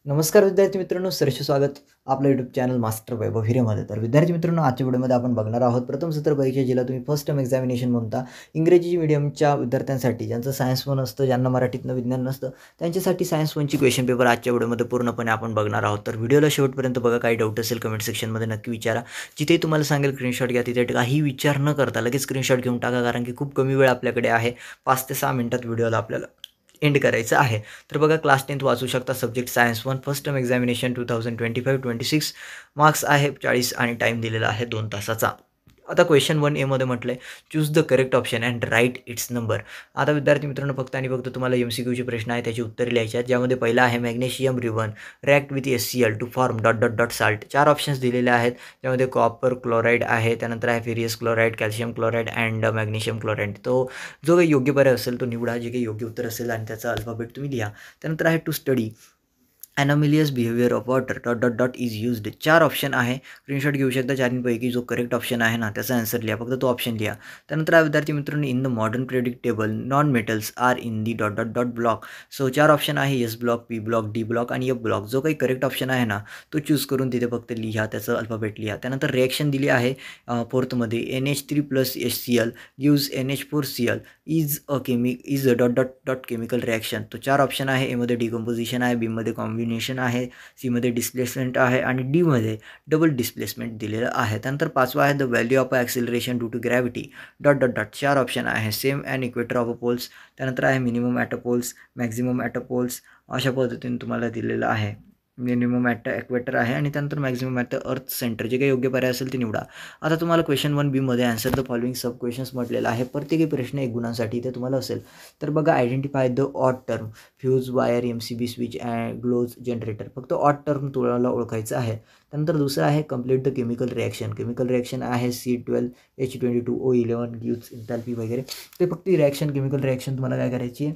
नमस्कार विद्यार्थी मित्रांनो, सहर्ष स्वागत आपलं यूट्यूब चॅनल मास्टर वैभव हिरेमध्ये. तर विद्यार्थी मित्रांनो, आजच्या व्हिडिओमध्ये आपण बघणार आहोत प्रथम सत्र परीक्षा जिला तुम्ही फर्स्ट टर्म एक्झामिनेशन म्हणता. इंग्रजी मीडियमच्या विद्यार्थ्यांसाठी ज्यांचं सायन्स वन असतं, ज्यांना मराठीतनं विज्ञान नसतं, त्यांच्यासाठी सायन्स वनची क्वेश्चन पेपर आजच्या व्हिडिओमध्ये पूर्णपणे आपण बघणार आहोत. तर व्हिडिओला शेवटपर्यंत बघा. काही डाऊट असेल कमेंट सेक्शनमध्ये नक्की विचारा. जिथे तुम्हाला सांगेल स्क्रीनशॉट घ्या, तिथे काही विचार न करता लगेच स्क्रीनशॉट घेऊन टाका, कारण की खूप कमी वेळ आपल्याकडे आहे. 5 ते 6 मिनिटात व्हिडिओला आपल्याला एंड करायचं आहे. तर बघा, क्लास 10th वाचू शकता. Subject science one, first term examination 2025-26. Marks आहे 40 आणि टाईम दिलेला आहे 2 तासाचा. आता क्वेश्चन 1 मध्ये म्हटलं आहे, choose the correct option and write its number. आता विद्यार्थी मित्रांनो, फक्त आणि फक्त तुम्हाला MCQचे प्रश्न आहे, त्याची उत्तरे लिहायची आहेत. ज्यामध्ये पहिला आहे magnesium ribbon react with HCl to form dot dot dot salt. 4 options दिलेले आहेत, ज्यामध्ये कॉपर क्लोराईड आहे, त्यानंतर आहे ferrous chloride, calcium chloride and magnesium chloride. तो जो काही योग्य पर्याय असेल तो निवडा, जे काही योग्य उत्तर असेल आणि त्याचा अल्फाबेट तुम्ही लिहा. त्यानंतर आहे to study anomalous behaviour of water dot dot dot is used. 4 option आहे, स्क्रीनशॉट घेऊ शकता. चारींपैकी जो करेक्ट ऑप्शन आहे ना, त्याचा आन्सर लिहा, फक्त तो ऑप्शन लिहा. त्यानंतर हा विद्यार्थी मित्रांनो, in the modern periodic table non metals are in the dot dot dot block. So 4 option आहे, S block, P block, D block आणि एफ ब्लॉक. जो काही करेक्ट ऑप्शन आहे ना, तो चूज करून तिथे फक्त लिहा, त्याचं अल्फाबेट लिहा. त्यानंतर रिॲक्शन दिली आहे फोर्थमध्ये, NH3+HCl gives NH4Cl is a dot dot dot chemical reaction. तो 4 ऑप्शन आहे. एमध्ये डिकम्पोजिशन आहे, बीमध्ये कॉम्बिनेशन आहे, सीमध्ये डिस्प्लेसमेंट आहे आणि डीमध्ये डबल डिस्प्लेसमेंट दिलेलं आहे. त्यानंतर 5वा आहे, the value of acceleration due to gravity dot dot dot. 4 option आहे, same and equator of a poles. त्यानंतर आहे minimum at a poles, maximum at a poles. अशा पद्धतीने तुम्हाला दिलेलं आहे. मिनिमम ॲट इक्वेटर आहे आणि त्यानंतर maximum at the earth centre. जे काही योग्य पर्याय असेल ते निवडा. आता तुम्हाला क्वेश्चन 1B मध्ये answer the following sub questions म्हटलेलं आहे. प्रत्येकी प्रश्न 1 गुणांसाठी ते तुम्हाला असेल. तर बघा, identify the odd term, fuse, wire, MCB switch and gloves generator. फक्त ऑड टर्म तुम्हाला ओळखायचं आहे. त्यानंतर दुसरं आहे, complete the chemical reaction. Chemical reaction आहे C12H22O11 गिव्ज एन्थॅल्पी वगैरे. ते फक्त रिॲक्शन, केमिकल रिॲक्शन तुम्हाला काय करायची आहे,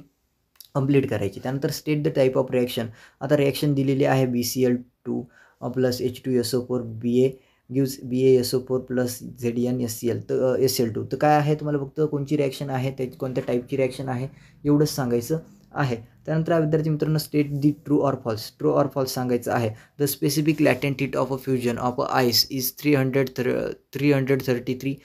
कंप्लीट करायची. त्यानंतर state the type of reaction. आता रिॲक्शन दिलेली आहे BCl2 plus H2SO4 gives BaSO4 plus ZnSCl. तर SL2 तर काय आहे, तुम्हाला फक्त कोणची रिॲक्शन आहे, त्या कोणत्या टाईपची रिॲक्शन आहे एवढंच सांगायचं आहे. त्यानंतर विद्यार्थी मित्रांनो, state the true or false. True or false सांगायचं आहे. The specific latent heat of a fusion of a ice is 333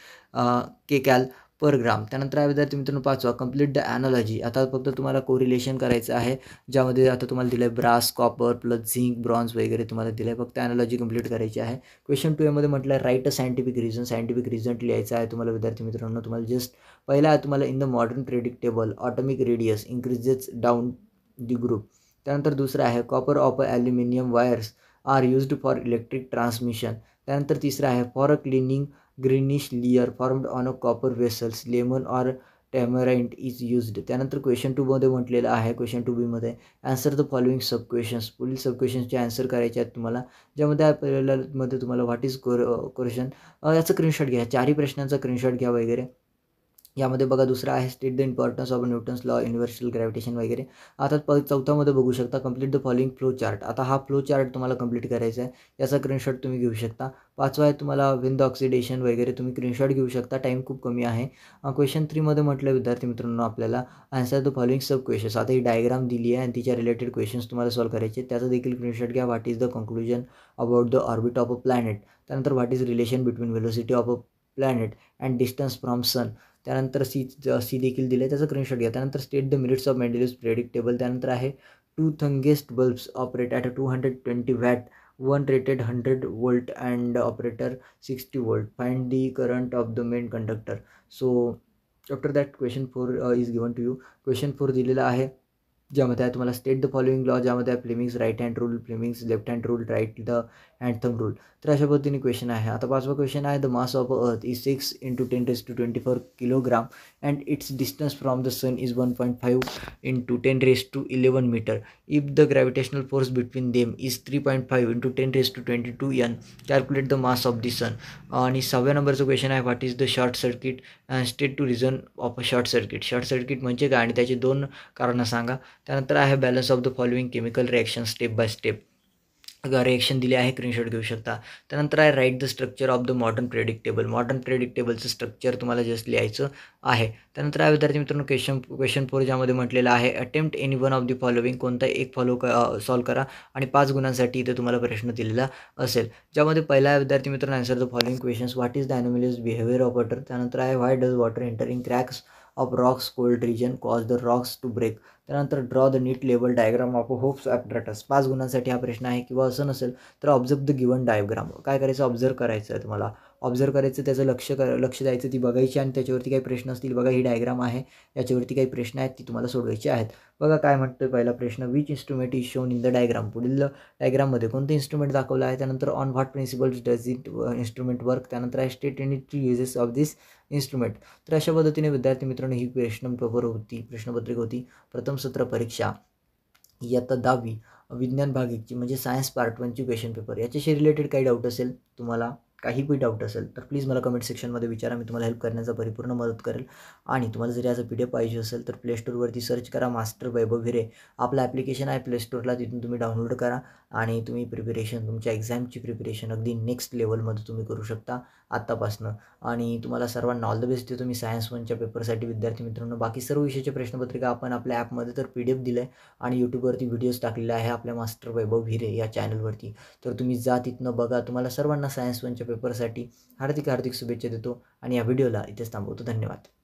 kcal per gram. त्यानंतर आहे विद्यार्थी मित्रांनो 5वा, कंप्लीट द ॲनॉलॉजी. आता फक्त तुम्हाला कोरिलेशन करायचं आहे, ज्यामध्ये आता तुम्हाला दिलं आहे brass, copper plus zinc, bronze वगैरे तुम्हाला दिलं आहे. फक्त ॲनॉलॉजी कंप्लीट करायची आहे. क्वेश्चन 2 मध्ये म्हटलं आहे, right a scientific reason. Scientific reason लिहायचं आहे तुम्हाला विद्यार्थी मित्रांनो. तुम्हाला जस्ट पहिला आहे तुम्हाला, in the modern predictable atomic radius increases down the group. त्यानंतर दुसरं आहे, copper of aluminium wires are used for electric transmission. त्यानंतर तिसरं आहे, for a cleaning greenish layer formed on a copper vessels lemon or tamarind is used. त्यानंतर question 2 मध्ये म्हटलेलं आहे, क्वेश्चन 2B मध्ये, answer the following sub questions. पुढील sub क्वेश्चन्सचे answer करायचे आहेत तुम्हाला, ज्यामध्ये पहिल्यामध्ये तुम्हाला व्हॉट इज क्वेश्चन, याचं स्क्रीनशॉट घ्या, 4ही प्रश्नांचा स्क्रीनशॉट घ्या वगैरे. यामध्ये बघा, दुसरा आहे, state the importance of Newton's law, universal gravitation वगैरे. आता चौथ्यामध्ये बघू शकता, complete the following flow chart. आता हा फ्लो चार्ट तुम्हाला कंप्लीट करायचा आहे, याचा स्क्रीनशॉट तुम्ही घेऊ शकता. 5वा आहे तुम्हाला विंद ऑक्सिडेशन वगैरे, तुम्ही स्क्रीनशॉट घेऊ शकता, टाईम खूप कमी आहे. क्वेश्चन 3 मध्ये म्हटलं विद्यार्थी मित्रांनो आपल्याला, answer the following sub questions. आता ही डायग्राम दिली आहे आणि तिच्या रिलेटेड क्वेश्चन्स तुम्हाला सॉल्व करायचे. त्याचा देखील स्क्रीनशॉट घ्या. What is the conclusion about the orbit of a planet. त्यानंतर what is relation between velocity of a planet and distance from sun. त्यानंतर सी देखील दिले, त्याचा स्क्रीनशॉट घ्या. त्यानंतर state the merits of Mendeleev's predictable. त्यानंतर आहे, 2 tungsten bulbs operate at 220 watt, 1 rated 100 volt and operator 60 volt. Find the current of the main conductor. So after that question 4 is given to you. Question 4 दिलेला आहे, ज्यामध्ये आहे तुम्हाला state the following law, ज्यामध्ये आहे Fleming's right hand rule, Fleming's left hand rule, right the hand thumb rule. तर अशा पद्धतीने क्वेश्चन आहे. आता 5वा क्वेश्चन आहे, the mass of earth is 6 × 10⁻24 kilogram and its distance from the sun is 1.5 × 10⁻11 metre. If the gravitational force between them is 3.5 × 10⁻22 N. Calculate the mass of the sun. आणि 6व्या नंबरचं क्वेश्चन आहे, what is the short circuit and state two reason of a short circuit. Short circuit म्हणजे काय आणि त्याची 2 कारणं सांगा. त्यानंतर आहे, balance of the following chemical reaction step by step. Reaction दिली आहे, स्क्रीनशॉट घेऊ शकता. त्यानंतर आहे right the structure of the modern predictable. Modern प्रेडिक्टेबलचं स्ट्रक्चर तुम्हाला जस्ट लिहायचं आहे. त्यानंतर आहे विद्यार्थी मित्रांनो क्वेश्चन 4 ज्यामध्ये म्हटलेलं आहे attempt any one of the following. कोणता एक सॉल्व करा आणि 5 गुणांसाठी इथे तुम्हाला प्रश्न दिलेला असेल. ज्यामध्ये पहिला आहे विद्यार्थी मित्रांनो answer the following questions. What is the anomalous behaviour of water. त्यानंतर आहे why does water entering cracks of rocks cold region cause the rocks to break. त्यानंतर draw the neat label diagram of hope's apparatus. 5 गुणांसाठी हा प्रश्न आहे. किंवा असं नसेल तर ऑब्झर्व द गिवन डायग्राम. काय करायचं, ऑब्झर्व करायचं आहे तुम्हाला. ऑब्झर्व करायचं, त्याचं लक्ष द्यायचं, ती बघायची आणि त्याच्यावरती काही प्रश्न असतील. बघा ही डायग्राम आहे, याच्यावरती काही प्रश्न आहेत ती तुम्हाला सोडवायची आहेत. बघा काय म्हणतोय पहिला प्रश्न, which instrument is shown in the diagram. पुढील डायग्राममध्ये कोणतं इन्स्ट्रुमेंट दाखवलं आहे. त्यानंतर on what principles does it instrument work. त्यानंतर आहे state in it uses of this instrument. तर अशा पद्धतीने विद्यार्थी मित्रांनो ही प्रश्नपत्रिका होती. प्रथम सत्र परीक्षा इयत्ता 10वी विज्ञान भाग 1ची म्हणजे सायन्स पार्ट 1ची क्वेश्चन पेपर. याच्याशी रिलेटेड काही डाऊट असेल, तुम्हाला काही डाऊट असेल तर प्लीज मला कमेंट सेक्शनमध्ये विचारा. मी तुम्हाला हेल्प करण्याचा परिपूर्ण मदत करेल. आणि तुम्हाला जरी याचा PDF पाहिजे असेल तर प्लेस्टोरवरती सर्च करा मास्टर वैभव हिरे. आपलं ॲप्लिकेशन आहे प्लेस्टोरला, तिथून तुम्ही डाउनलोड करा आणि तुम्ही तुमच्या एक्झामची प्रिपरेशन अगदी नेक्स्ट लेवलमध्ये तुम्ही करू शकता आत्तापासनं. आणि तुम्हाला सर्वांना ऑल द बेस्ट देतो मी सायन्स 1च्या पेपरसाठी विद्यार्थी मित्रांनो. बाकी सर्व विषयाच्या प्रश्नपत्रिका आपण आपल्या ॲपमध्ये तर PDF दिलं आहे आणि यूट्यूबवरती व्हिडिओज टाकलेले आहे आपल्या मास्टर वैभव हिरे या चॅनलवरती. तर तुम्ही जा तिथनं बघा. तुम्हाला सर्वांना सायन्स 1च्या पेपरसाठी हार्दिक शुभेच्छा देतो आणि या व्हिडिओला इथेच थांबवतो. धन्यवाद.